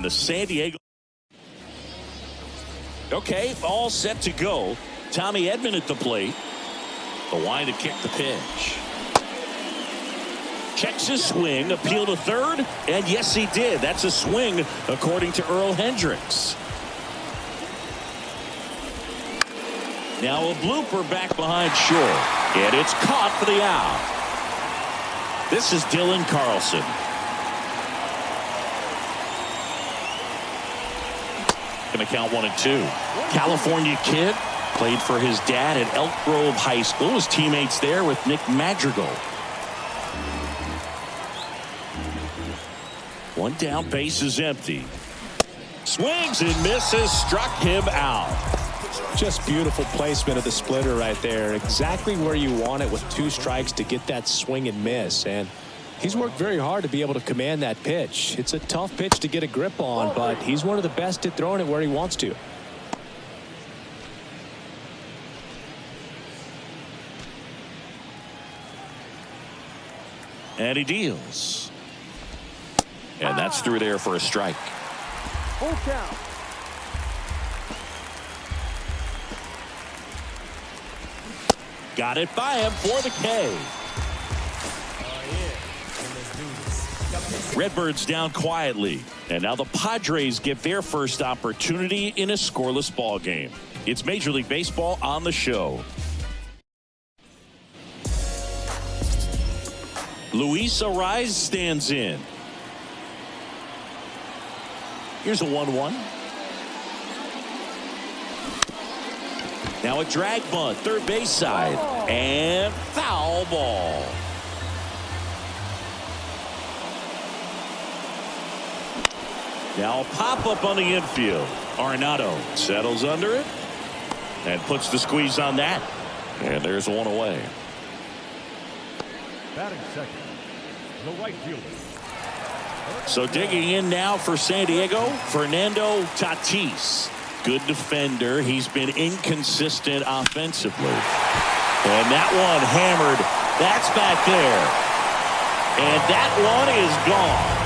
The San Diego. Okay, all set to go. Tommy Edman at the plate. The line to kick the pitch. Checks his swing, appeal to third, and yes, he did. That's a swing, according to Earl Hendricks. Now a blooper back behind short, and it's caught for the out. This is Dylan Carlson. Going to count 1-2. California kid, played for his dad at Elk Grove High School. His teammates there with Nick Madrigal. One down, base is empty. Swings and misses, struck him out. Just beautiful placement of the splitter right there. Exactly where you want it with 2 strikes to get that swing and miss. And he's worked very hard to be able to command that pitch. It's a tough pitch to get a grip on, but he's one of the best at throwing it where he wants to. And he deals. And that's through there for a strike. Full count. Got it by him for the K. Redbirds down quietly, and now the Padres get their first opportunity in a scoreless ball game. It's Major League Baseball on the show. Luis Arraez stands in. Here's a 1-1. Now a drag bunt, third base side, and foul ball. Now a pop-up on the infield. Arenado settles under it and puts the squeeze on that. And there's one away. Batting second, the right fielder. So digging in now for San Diego, Fernando Tatis. Good defender. He's been inconsistent offensively. And that one hammered. That's back there. And that one is gone.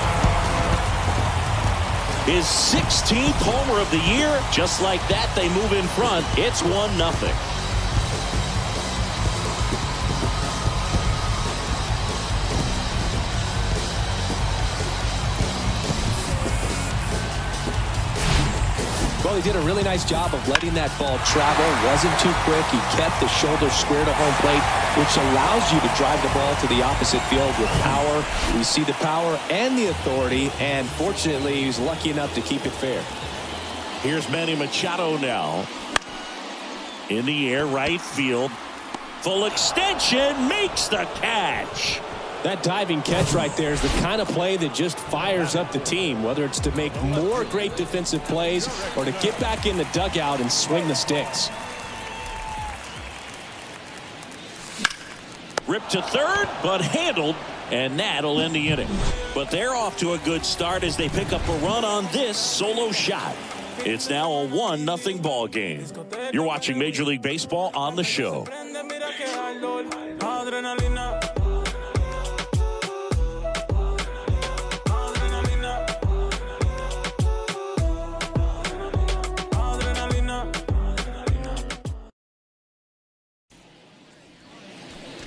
His 16th homer of the year. Just like that, they move in front. It's 1-0. Well, he did a really nice job of letting that ball travel. Wasn't too quick. He kept the shoulder square to home plate, which allows you to drive the ball to the opposite field with power. We see the power and the authority, and fortunately, he was lucky enough to keep it fair. Here's Manny Machado now. In the air, right field. Full extension, makes the catch. That diving catch right there is the kind of play that just fires up the team, whether it's to make more great defensive plays or to get back in the dugout and swing the sticks. Ripped to third, but handled, and that'll end the inning. But they're off to a good start as they pick up a run on this solo shot. It's now a 1-0 ball game. You're watching Major League Baseball on the show.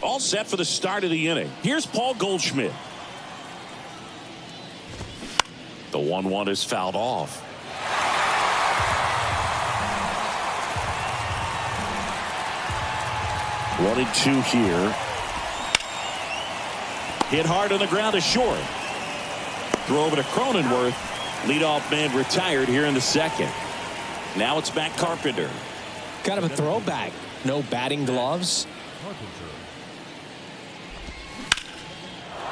All set for the start of the inning. Here's Paul Goldschmidt. The 1-1 is fouled off. One and two here. Hit hard on the ground to short. Throw over to Cronenworth. Leadoff man retired here in the second. Now it's Matt Carpenter. Kind of a throwback. No batting gloves.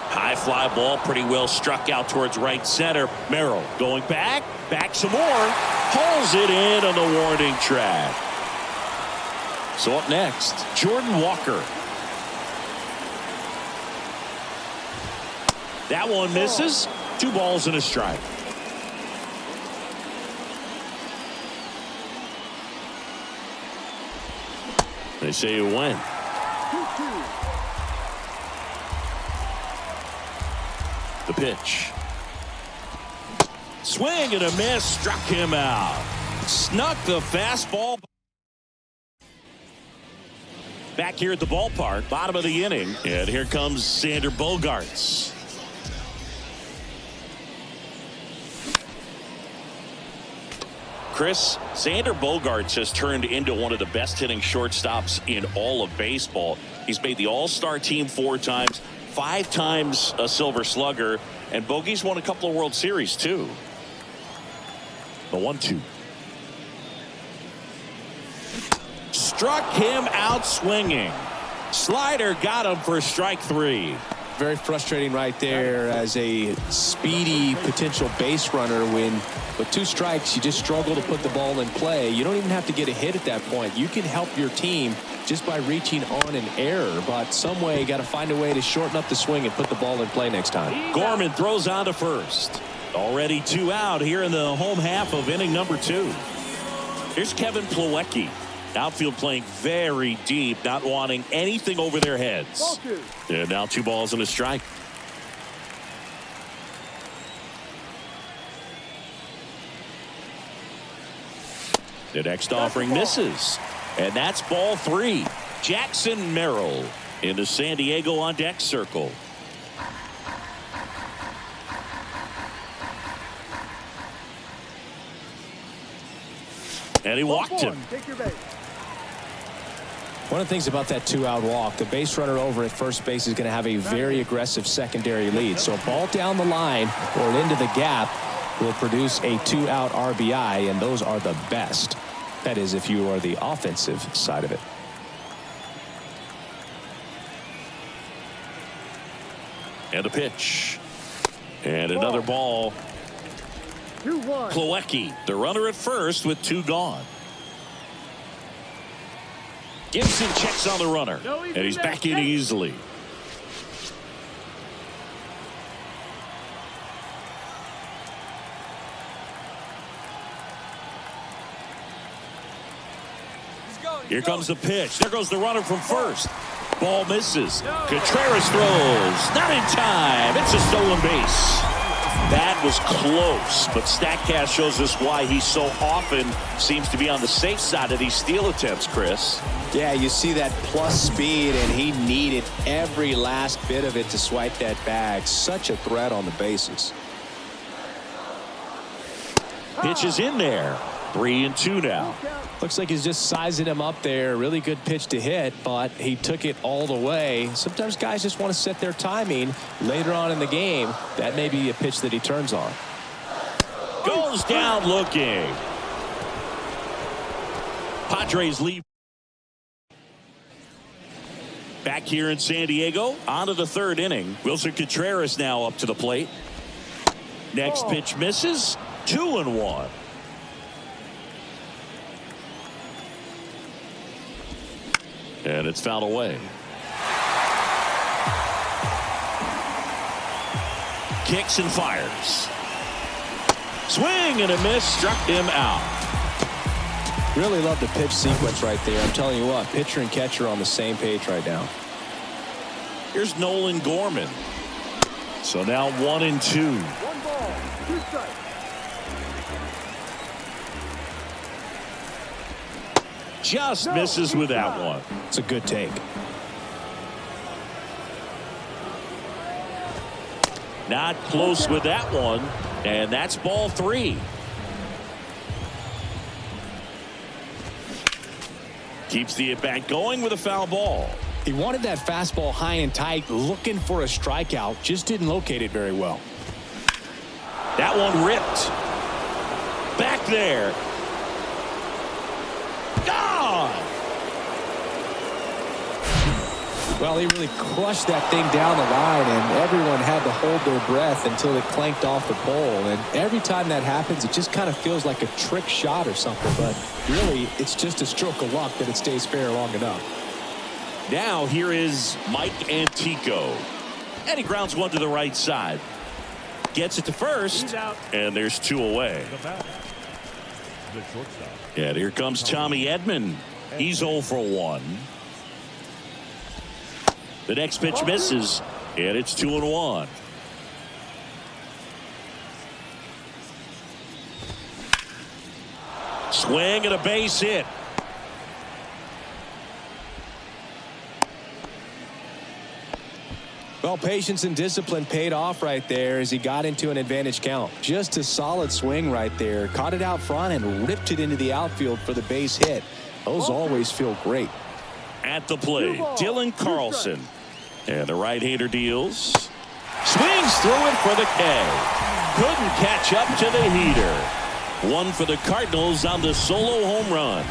High fly ball, pretty well struck out towards right center. Merrill going back some more. Hauls it in on the warning track. So up next, Jordan Walker. That one misses. 2 balls and a strike. They say you win. The pitch. Swing and a miss. Struck him out. Snuck the fastball. Back here at the ballpark, bottom of the inning. And here comes Xander Bogaerts. Chris, Xander Bogaerts has turned into one of the best hitting shortstops in all of baseball. He's made the All-Star team 4 times, 5 times a Silver Slugger, and Bogey's won a couple of World Series too. The 1-2. Struck him out swinging. Slider got him for strike 3. Very frustrating right there as a speedy potential base runner when with 2 strikes you just struggle to put the ball in play. You don't even have to get a hit at that point. You can help your team just by reaching on an error, but some way you got to find a way to shorten up the swing and put the ball in play next time. Gorman throws on to first. Already 2 out here in the home half of inning number 2. Here's Kevin Plawecki. Outfield playing very deep, not wanting anything over their heads. And now 2 balls and a strike. The next offering misses. And that's ball 3. Jackson Merrill into San Diego on deck circle. And he walked him. Take your base. One of the things about that 2-out walk, the base runner over at first base is going to have a very aggressive secondary lead. So a ball down the line or into the gap will produce a 2-out RBI, and those are the best. That is, if you are the offensive side of it. And a pitch. And another ball. 2-1. Plawecki, the runner at first with 2 gone. Gibson checks on the runner, and he's back in easily. Here comes the pitch. There goes the runner from first. Ball misses. Contreras throws. Not in time. It's a stolen base. That was close, but StatCast shows us why he so often seems to be on the safe side of these steal attempts, Chris. Yeah, you see that plus speed, and he needed every last bit of it to swipe that bag. Such a threat on the bases. Pitch is in there. 3-2 now. Looks like he's just sizing him up there. Really good pitch to hit, but he took it all the way. Sometimes guys just want to set their timing later on in the game. That may be a pitch that he turns on. Goes down looking. Padres lead. Back here in San Diego, on to the 3rd inning. Wilson Contreras now up to the plate. Next pitch misses. 2-1. And it's fouled away. Kicks and fires. Swing and a miss. Struck him out. Really love the pitch sequence right there. I'm telling you what, pitcher and catcher on the same page right now. Here's Nolan Gorman. So now 1-2. 1 ball, 2 strikes. Just misses with that one. It's a good take. Not close with that one. And that's ball 3. Keeps the at-bat going with a foul ball. He wanted that fastball high and tight, looking for a strikeout. Just didn't locate it very well. That one ripped. Back there. Gone. Well, he really crushed that thing down the line, and everyone had to hold their breath until it clanked off the pole. And every time that happens, it just kind of feels like a trick shot or something. But really, it's just a stroke of luck that it stays fair long enough. Now here is Mike Antico. And he grounds one to the right side. Gets it to first. And there's 2 away. The shortstop. And here comes Tommy Edman. He's 0 for 1. The next pitch misses. And it's 2-1. Swing and a base hit. Well, patience and discipline paid off right there as he got into an advantage count. Just a solid swing right there. Caught it out front and ripped it into the outfield for the base hit. Those always feel great. At the plate, Dylan Carlson. And the right-hander deals. Swings through it for the K. Couldn't catch up to the heater. One for the Cardinals on the solo home run.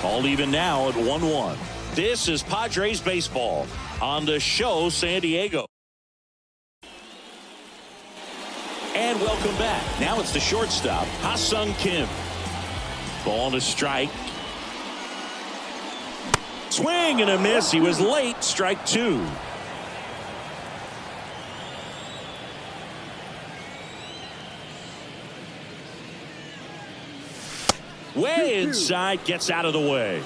All even now at 1-1. This is Padres baseball on the show San Diego. And welcome back. Now it's the shortstop, Ha-Sung Kim. Ball to strike. Swing and a miss. He was late. Strike two. Way inside, gets out of the way.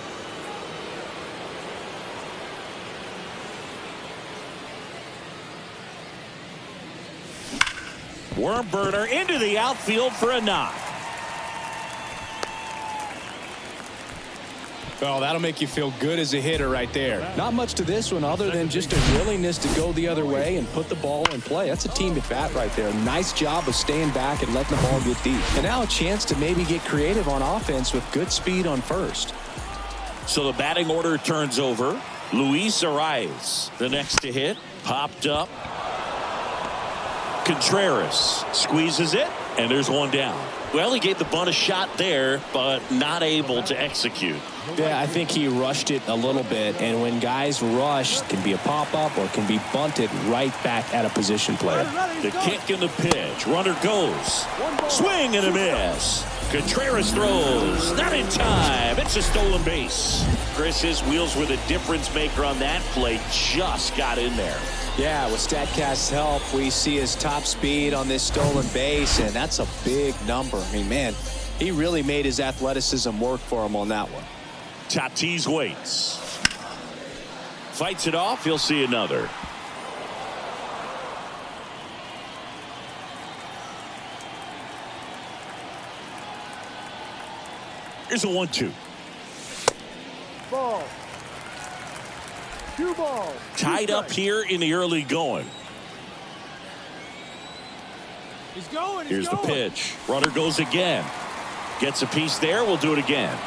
Worm burner into the outfield for a knock. Well, that'll make you feel good as a hitter right there. Not much to this one other than just a willingness to go the other way and put the ball in play. That's a team at bat right there. Nice job of staying back and letting the ball get deep. And now a chance to maybe get creative on offense with good speed on first. So the batting order turns over. Luis Arias, the next to hit, popped up. Contreras squeezes it, and there's one down. Well, he gave the bunt a shot there, but not able to execute. Yeah, I think he rushed it a little bit, and when guys rush, it can be a pop-up or it can be bunted right back at a position player. The kick and the pitch. Runner goes. Swing and a miss. Contreras throws. Not in time. It's a stolen base. Chris, his wheels were the difference maker on that play. Just got in there. Yeah, with StatCast's help, we see his top speed on this stolen base, and that's a big number. I mean, man, he really made his athleticism work for him on that one. Tatis waits. Fights it off. He'll see another. Here's a 1-2. Ball. 2 balls. Tied up here in the early going. He's going. Here's the pitch. Runner goes again. Gets a piece there. We'll do it again.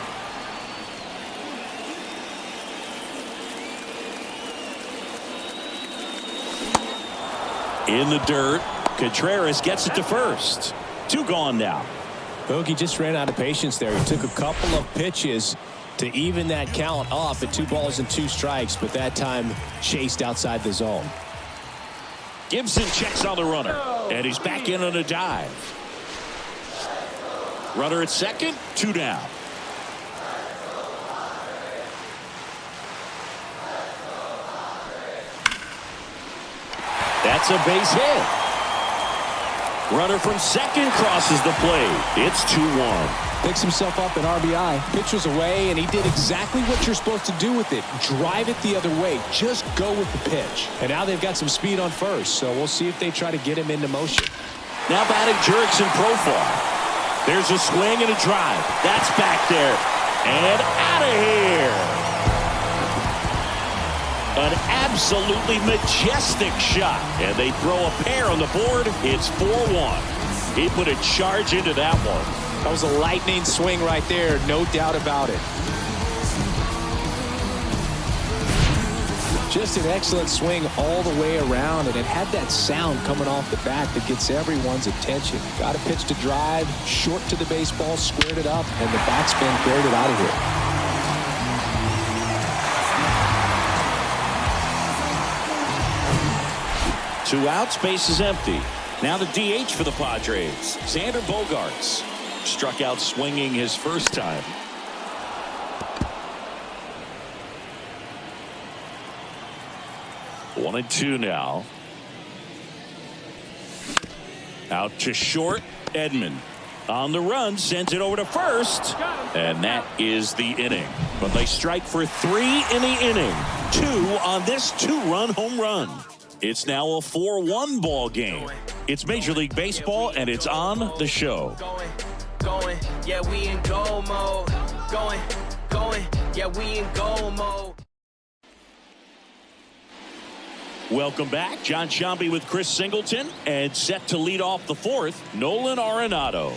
In the dirt. Contreras gets it to first. 2 gone now. Bogey just ran out of patience there. He took a couple of pitches to even that count up at 2 balls and 2 strikes, but that time chased outside the zone. Gibson checks on the runner, and he's back in on a dive. Runner at second, 2 down. That's a base hit. Runner from second crosses the plate. It's 2-1. Picks himself up an RBI. Pitch was away, and he did exactly what you're supposed to do with it. Drive it the other way. Just go with the pitch. And now they've got some speed on first, so we'll see if they try to get him into motion. Now batting Jurickson Profar. There's a swing and a drive. That's back there. And out of here. An absolutely majestic shot. And they throw a pair on the board. It's 4-1. He put a charge into that one. That was a lightning swing right there, no doubt about it. Just an excellent swing all the way around, and it had that sound coming off the bat that gets everyone's attention. Got a pitch to drive, short to the baseball, squared it up, and the backspin cleared it out of here. Two outs, base is empty. Now the DH for the Padres, Xander Bogaerts. Struck out swinging his first time. One and two now. Out to short. Edman on the run, sends it over to first, and that is the inning. But they strike for 3 in the inning. 2 on this 2-run home run. It's now a 4-1 ball game. It's Major League Baseball, and it's on the show. yeah, we in go mode. Going, yeah, we in go mode. Welcome back. John Sciambi with Chris Singleton, and set to lead off the fourth, Nolan Arenado.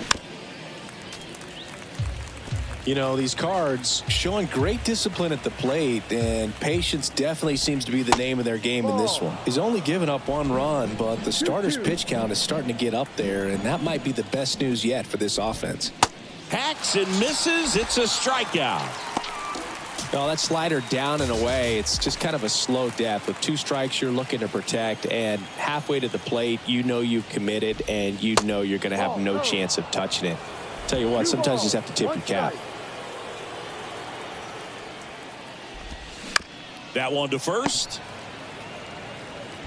You know, these Cards showing great discipline at the plate, and patience definitely seems to be the name of their game in this one. He's only given up 1 run, but the starter's pitch count is starting to get up there, and that might be the best news yet for this offense. Hacks and misses. It's a strikeout. No, that slider down and away. It's just kind of a slow death. With 2 strikes, you're looking to protect, and halfway to the plate, you know you've committed, and you know you're going to have no chance of touching it. Tell you what, sometimes you just have to tip your cap. That one to first.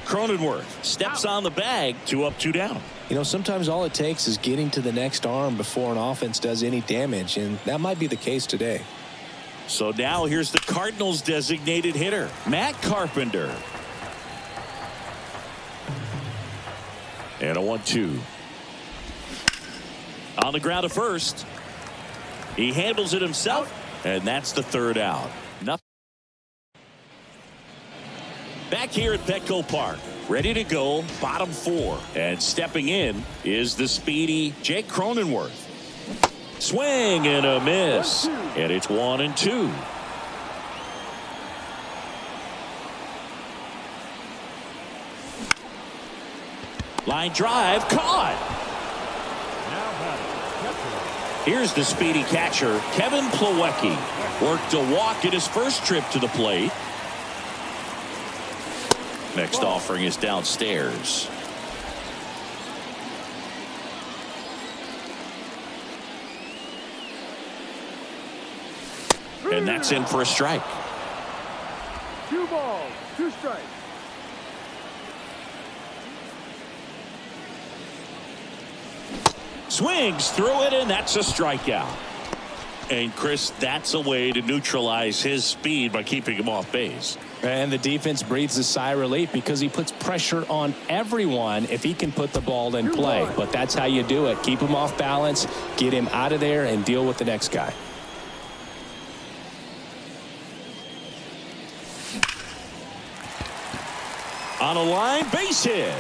Cronenworth steps on the bag. 2 up, 2 down. You know, sometimes all it takes is getting to the next arm before an offense does any damage, and that might be the case today. So now here's the Cardinals designated hitter, Matt Carpenter. And a 1-2. On the ground to first. He handles it himself, and that's the 3rd out. Nothing. Back here at Petco Park, ready to go, bottom 4. And stepping in is the speedy Jake Cronenworth. Swing and a miss, and it's 1-2. Line drive, caught. Here's the speedy catcher, Kevin Plawecki. Worked a walk at his first trip to the plate. Next offering is downstairs. And that's in for a strike. 2 balls, 2 strikes. Swings through it, and that's a strikeout. And Chris, that's a way to neutralize his speed by keeping him off base. And the defense breathes a sigh of relief because he puts pressure on everyone if he can put the ball in play. But that's how you do it. Keep him off balance, get him out of there, and deal with the next guy. On a line, base hit.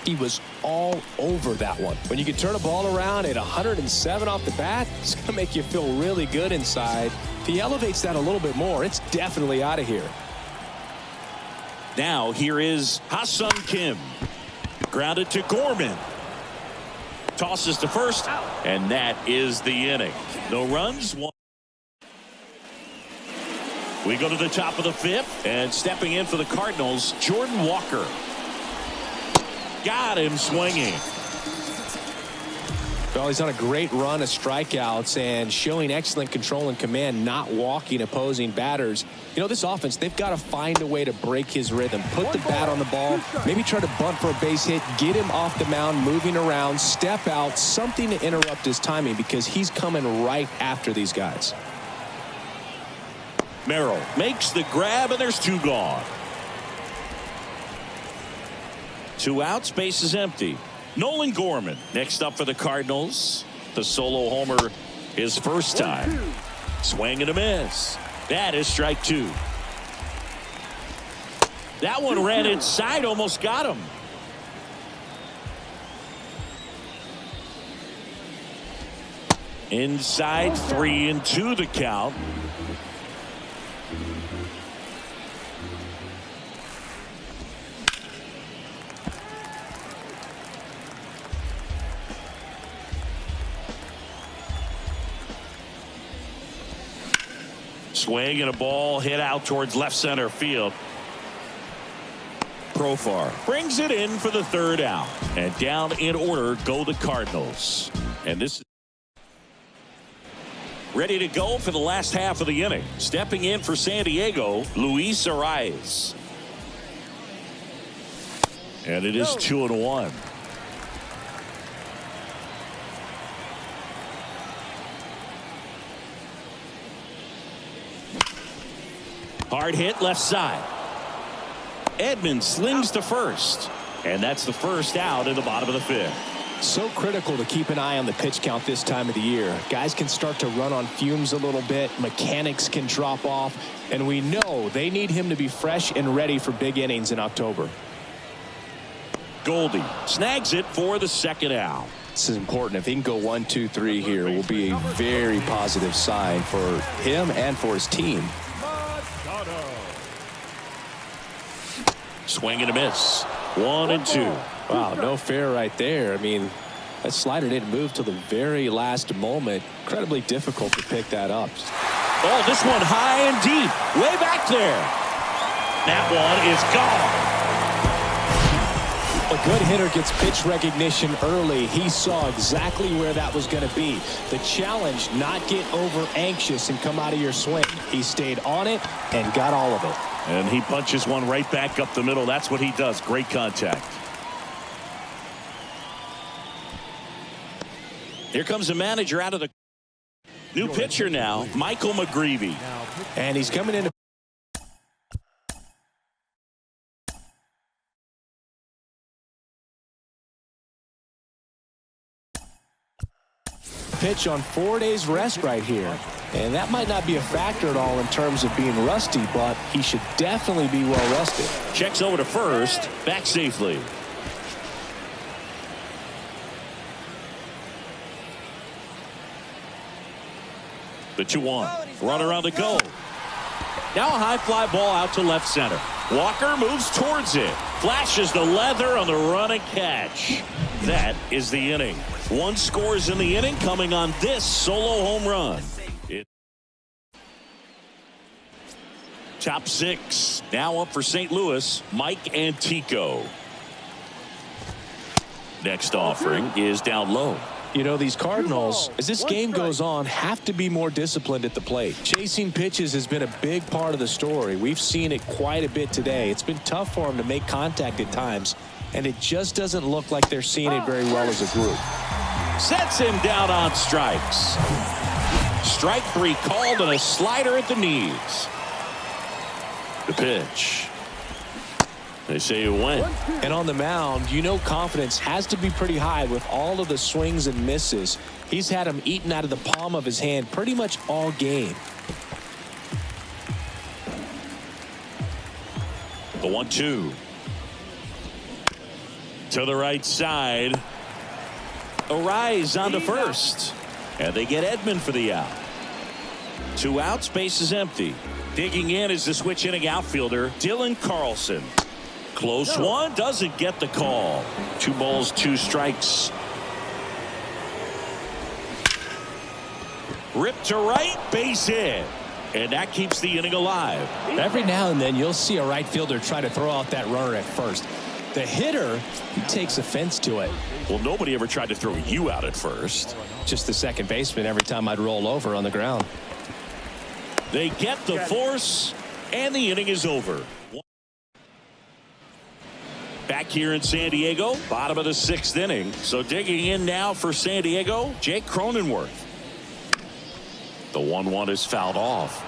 He was all over that one. When you can turn a ball around at 107 off the bat, it's going to make you feel really good inside. If he elevates that a little bit more, it's definitely out of here. Now here is Ha-Seong Kim. Grounded to Gorman. Tosses to first, and that is the inning. No runs. We go to the top of the 5th, and stepping in for the Cardinals, Jordan Walker. Got him swinging. Well, he's on a great run of strikeouts and showing excellent control and command, not walking opposing batters. You know, this offense, they've got to find a way to break his rhythm. Put the bat on the ball, maybe try to bunt for a base hit, get him off the mound, moving around, step out, something to interrupt his timing because he's coming right after these guys. Merrill makes the grab, and there's 2 gone. 2 outs, base is empty. Nolan Gorman next up for the Cardinals. The solo homer his first time. Swing and a miss. That is strike 2. That one ran inside, almost got him. Inside, 3-2 the count. Swing and a ball hit out towards left center field. Profar brings it in for the 3rd out. And down in order go the Cardinals. And this is ready to go for the last half of the inning. Stepping in for San Diego, Luis Arraez. And it is 2-1. Hard hit left side. Edmonds slings to first. And that's the first out in the bottom of the fifth. So critical to keep an eye on the pitch count this time of the year. Guys can start to run on fumes a little bit. Mechanics can drop off. And we know they need him to be fresh and ready for big innings in October. Goldie snags it for the second out. This is important. If he can go 1, 2, 3 here, it will be a very positive sign for him and for his team. Swing and a miss. 1 and 2. Wow, no fair right there. I mean, that slider didn't move till the very last moment. Incredibly difficult to pick that up. Oh, this one high and deep. Way back there. That one is gone. A good hitter gets pitch recognition early. He saw exactly where that was going to be. The challenge, not get over anxious and come out of your swing. He stayed on it and got all of it. And he punches one right back up the middle. That's what he does. Great contact. Here comes the manager out of the new pitcher now, Michael McGreevy. And he's coming in. Pitch on 4 days rest right here. And that might not be a factor at all in terms of being rusty, but he should definitely be well rested. Checks over to first, back safely. The 2-1. Runner on the go. Now a high fly ball out to left center. Walker moves towards it. Flashes the leather on the run and catch. That is the inning. 1 scores in the inning coming on this solo home run. Top 6. Now up for St. Louis, Mike Antico. Next offering is down low. You know, these Cardinals, as this game goes on, have to be more disciplined at the plate. Chasing pitches has been a big part of the story. We've seen it quite a bit today. It's been tough for them to make contact at times, and it just doesn't look like they're seeing it very well as a group. Sets him down on strikes. Strike 3 called and a slider at the knees. The pitch. They say it went. And on the mound, you know confidence has to be pretty high with all of the swings and misses. He's had them eaten out of the palm of his hand pretty much all game. The 1-2. To the right side. Arise on to first. And they get Edman for the out. 2 outs, base is empty. Digging in is the switch hitting outfielder, Dylan Carlson. Close one, doesn't get the call. 2 balls, 2 strikes. Ripped to right, base hit. And that keeps the inning alive. Every now and then you'll see a right fielder try to throw out that runner at first. The hitter, he takes offense to it. Well, nobody ever tried to throw you out at first. Just the second baseman every time I'd roll over on the ground. They get the force, and the inning is over. Back here in San Diego, bottom of the 6th inning. So digging in now for San Diego, Jake Cronenworth. The 1-1 is fouled off.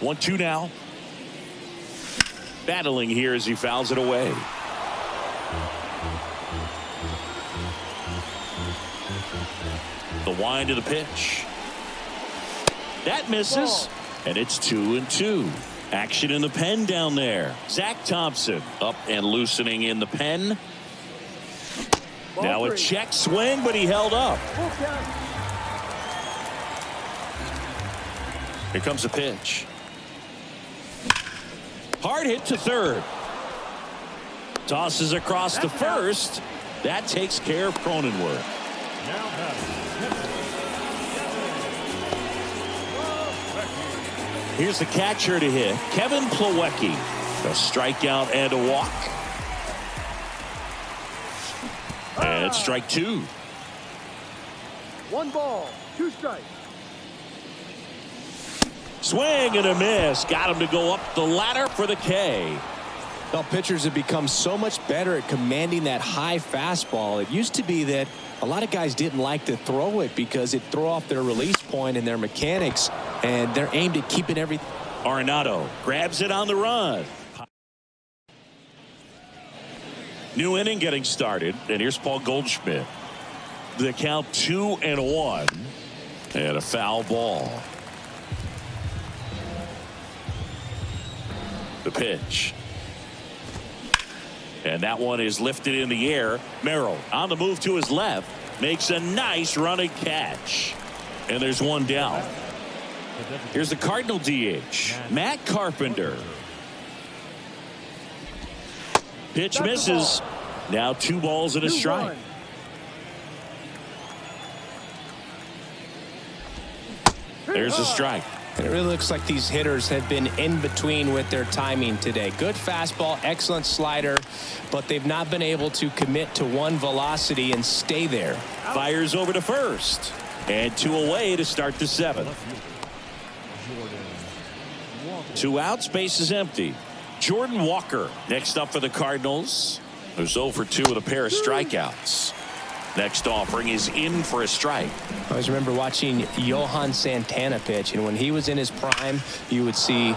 One, 2 now. Battling here as he fouls it away. The wind of the pitch. That misses, and it's 2-2. Action in the pen down there. Zach Thompson up and loosening in the pen. Now a check swing, but he held up. Here comes the pitch. Hard hit to third. Tosses across to first. That takes care of Cronenworth. Here's the catcher to hit, Kevin Plawecki. A strikeout and a walk. And strike 2. 1 ball, 2 strikes. Swing and a miss. Got him to go up the ladder for the K. Well, pitchers have become so much better at commanding that high fastball. It used to be that a lot of guys didn't like to throw it because it threw off their release point and their mechanics, and they're aimed at keeping everything. Arenado grabs it on the run. New inning getting started, and here's Paul Goldschmidt. The count 2-1, and a foul ball. The pitch. And that one is lifted in the air. Merrill on the move to his left. Makes a nice running catch. And there's one down. Here's the Cardinal DH, Matt Carpenter. Pitch misses. Now 2 balls and a strike. There's a strike. And it really looks like these hitters have been in between with their timing today. Good fastball, excellent slider, but they've not been able to commit to one velocity and stay there. Fires over to first. And 2 away to start the 7th. 2 outs, base is empty. Jordan Walker next up for the Cardinals, who's 0 for 2 with a pair of strikeouts. Next offering is in for a strike. I always remember watching Johan Santana pitch, and when he was in his prime, you would see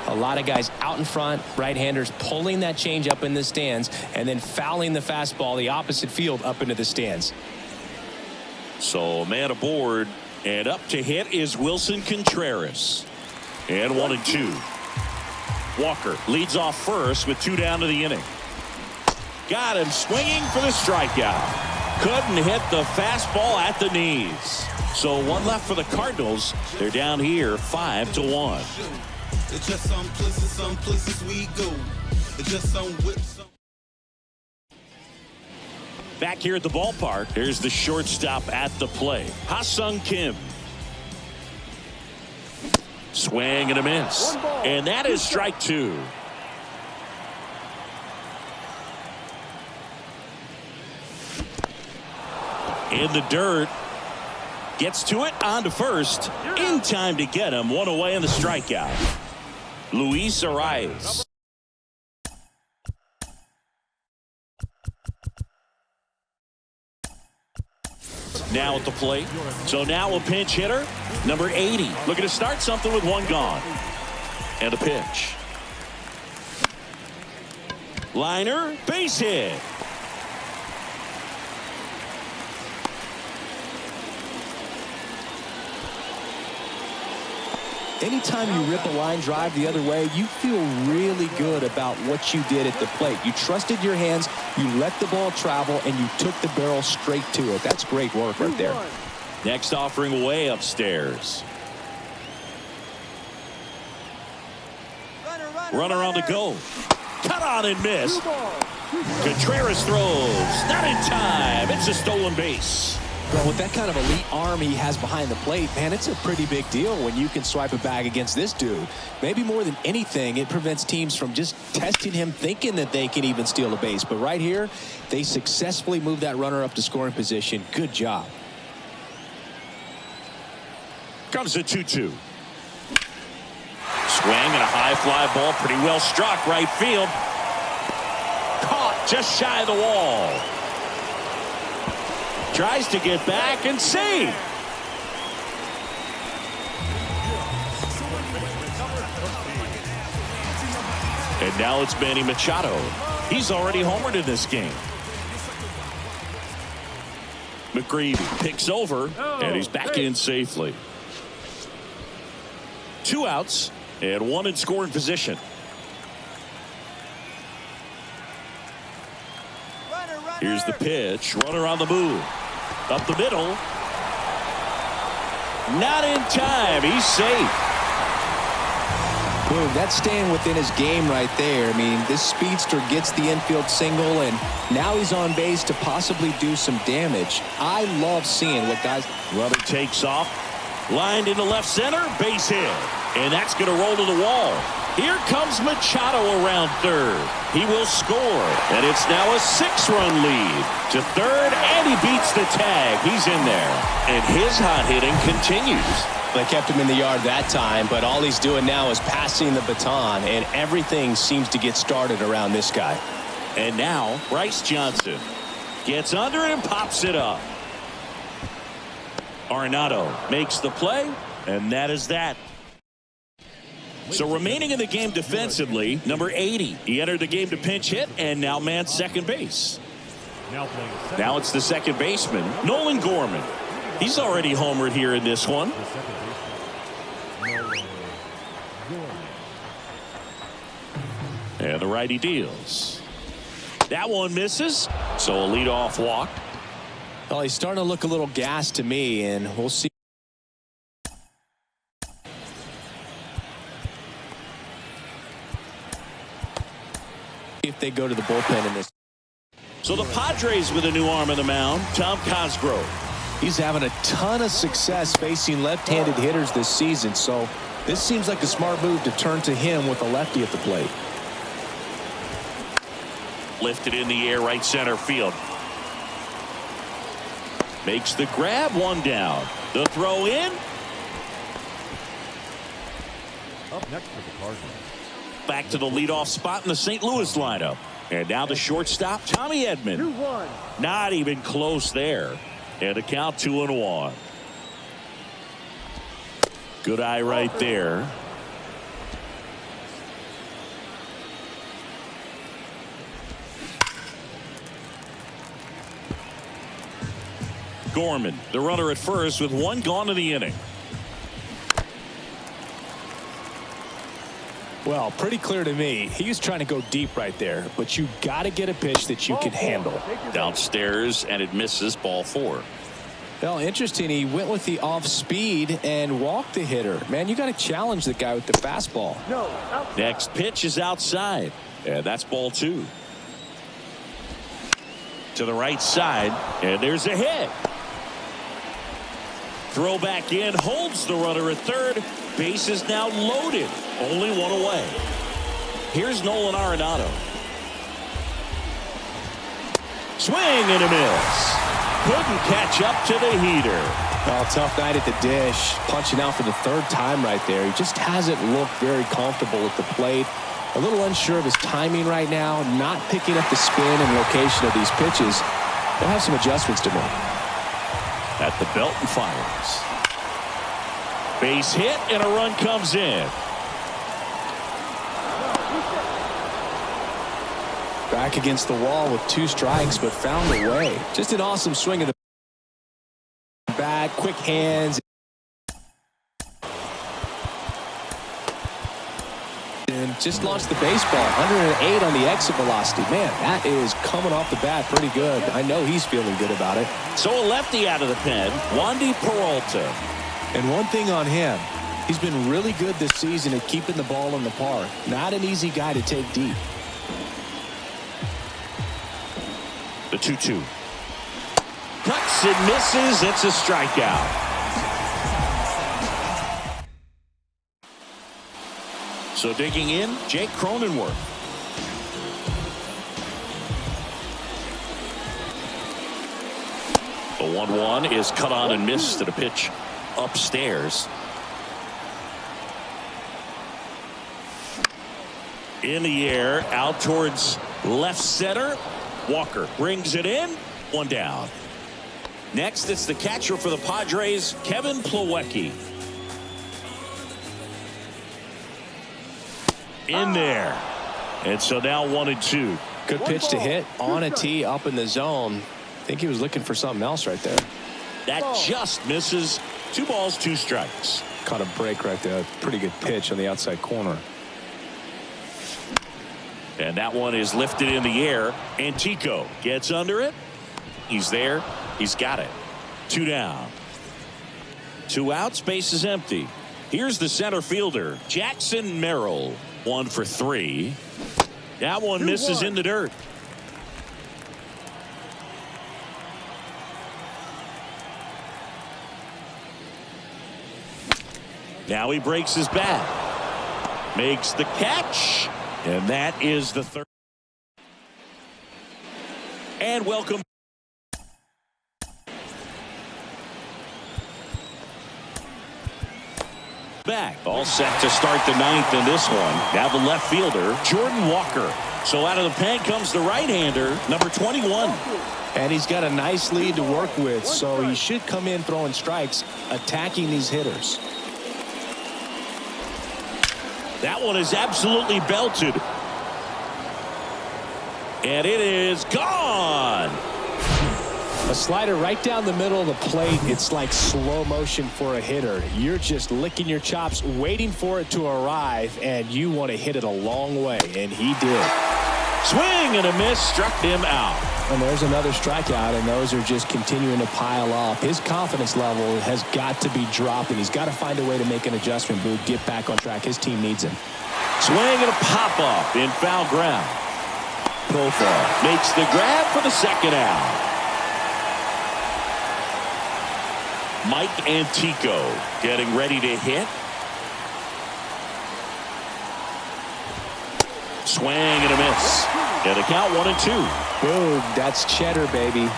a lot of guys out in front, right-handers pulling that change up in the stands and then fouling the fastball the opposite field up into the stands. So a man aboard, and up to hit is Wilson Contreras. And 1-2. Walker leads off first with 2 down to the inning. Got him swinging for the strikeout. Couldn't hit the fastball at the knees. So 1 left for the Cardinals. They're down here 5-1. It's just some places we go. It's just some whips. Back here at the ballpark, here's the shortstop at the plate, Ha-Sung Kim. Swing and a miss. And that is strike 2. In the dirt. Gets to it, on to first. In time to get him. 1 away in the strikeout. Luis Arias. Now at the plate. So now a pinch hitter, number 80. Looking to start something with 1 gone. And a pitch. Liner, base hit. Anytime you rip a line drive the other way, you feel really good about what you did at the plate. You trusted your hands, you let the ball travel, and you took the barrel straight to it. That's great work right there. Next offering way upstairs. Runner on the go. Cut on and miss. Contreras throws. Not in time. It's a stolen base. Well, with that kind of elite arm he has behind the plate, man, it's a pretty big deal when you can swipe a bag against this dude. Maybe more than anything, it prevents teams from just testing him, thinking that they can even steal a base. But right here, they successfully move that runner up to scoring position. Good job. Comes a 2-2. Swing and a high fly ball, pretty well struck right field. Caught just shy of the wall. Tries to get back and save. And now it's Manny Machado. He's already homered in this game. McGreevy picks over, and he's back in safely. 2 outs and 1 in scoring position. Here's the pitch. Runner on the move. Up the middle. Not in time. He's safe. Boom, that's staying within his game right there. I mean, this speedster gets the infield single, and now he's on base to possibly do some damage. I love seeing what guys... Runner takes off. Lined into left center. Base hit. And that's going to roll to the wall. Here comes Machado around third. He will score, and it's now a 6-run lead to third, and he beats the tag. He's in there, and his hot hitting continues. They kept him in the yard that time, but all he's doing now is passing the baton, and everything seems to get started around this guy. And now Bryce Johnson gets under it and pops it up. Arenado makes the play, and that is that. So remaining in the game defensively, number 80. He entered the game to pinch hit and now mans second base. Now it's the second baseman, Nolan Gorman. He's already homered here in this one. And the righty deals. That one misses, so a leadoff walk. Well, he's starting to look a little gassed to me, and we'll see. If they go to the bullpen in this. So the Padres with a new arm on the mound, Tom Cosgrove. He's having a ton of success facing left-handed hitters this season, so this seems like a smart move to turn to him with a lefty at the plate. Lifted in the air, right center field. Makes the grab, one down. The throw in. Up next for the Cardinals. Back to the leadoff spot in the St. Louis lineup. And now the shortstop, Tommy Edman. 2-1. Not even close there. And a count 2-1. Good eye right there. Gorman, the runner at first with one gone in the inning. Well, pretty clear to me. He was trying to go deep right there, but you got to get a pitch that you can handle. Downstairs, and it misses, ball 4. Well, interesting. He went with the off speed and walked the hitter. Man, you got to challenge the guy with the fastball. No, outside. Next pitch is outside, and that's ball 2. To the right side, and there's a hit. Throw back in, holds the runner at third. Base is now loaded. Only one away. Here's Nolan Arenado. Swing and a miss. Couldn't catch up to the heater. Well, tough night at the dish. Punching out for the third time right there. He just hasn't looked very comfortable at the plate. A little unsure of his timing right now. Not picking up the spin and location of these pitches. They'll have some adjustments to make. At the belt and fires. Base hit and a run comes in. Back against the wall with 2 strikes, but found a way. Just an awesome swing of the bat, quick hands. And just launched the baseball. 108 on the exit velocity. Man, that is coming off the bat pretty good. I know he's feeling good about it. So a lefty out of the pen, Wandy Peralta. And one thing on him, he's been really good this season at keeping the ball in the park. Not an easy guy to take deep. The 2-2. Cuts and misses. It's a strikeout. So digging in, Jake Cronenworth. The 1-1 is cut on and missed at a pitch upstairs. In the air, out towards left center. Walker brings it in. 1 down. Next, it's the catcher for the Padres, Kevin Plawecki. In there. And so now 1-2. Good pitch to hit on a tee up in the zone. I think he was looking for something else right there. That just misses. 2 balls, 2 strikes. Caught a break right there. Pretty good pitch on the outside corner. And that one is lifted in the air. Antico gets under it. He's there. He's got it. 2 down. 2 outs. Base is empty. Here's the center fielder, Jackson Merrill. 1 for 3. That one misses in the dirt. Now he breaks his bat. Makes the catch. And that is the third. And welcome back. All set to start the ninth in this one. Now the left fielder, Jordan Walker. So out of the pen comes the right-hander, number 21. And he's got a nice lead to work with, so he should come in throwing strikes, attacking these hitters. That one is absolutely belted. And it is gone. A slider right down the middle of the plate. It's like slow motion for a hitter. You're just licking your chops, waiting for it to arrive, and you want to hit it a long way, and he did. Swing and a miss, struck him out. And there's another strikeout, and those are just continuing to pile up. His confidence level has got to be dropping. He's got to find a way to make an adjustment move, get back on track. His team needs him. Swing and a pop-up in foul ground. Profar makes the grab for the second out. Mike Antico getting ready to hit. Swing and a miss. And a count 1-2. Boom, that's cheddar, baby.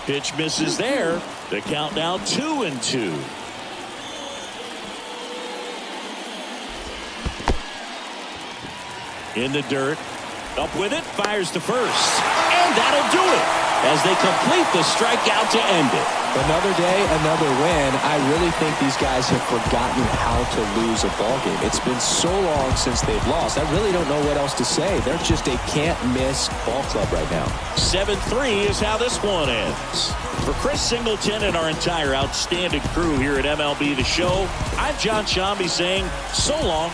Pitch misses there. The count now 2-2. In the dirt. Up with it. Fires to first. And that'll do it as they complete the strikeout to end it. Another day, another win. I really think these guys have forgotten how to lose a ball game. It's been so long since they've lost. I really don't know what else to say. They're just a can't-miss ball club right now. 7-3 is how this one ends. For Chris Singleton and our entire outstanding crew here at MLB The Show, I'm John Shambi saying so long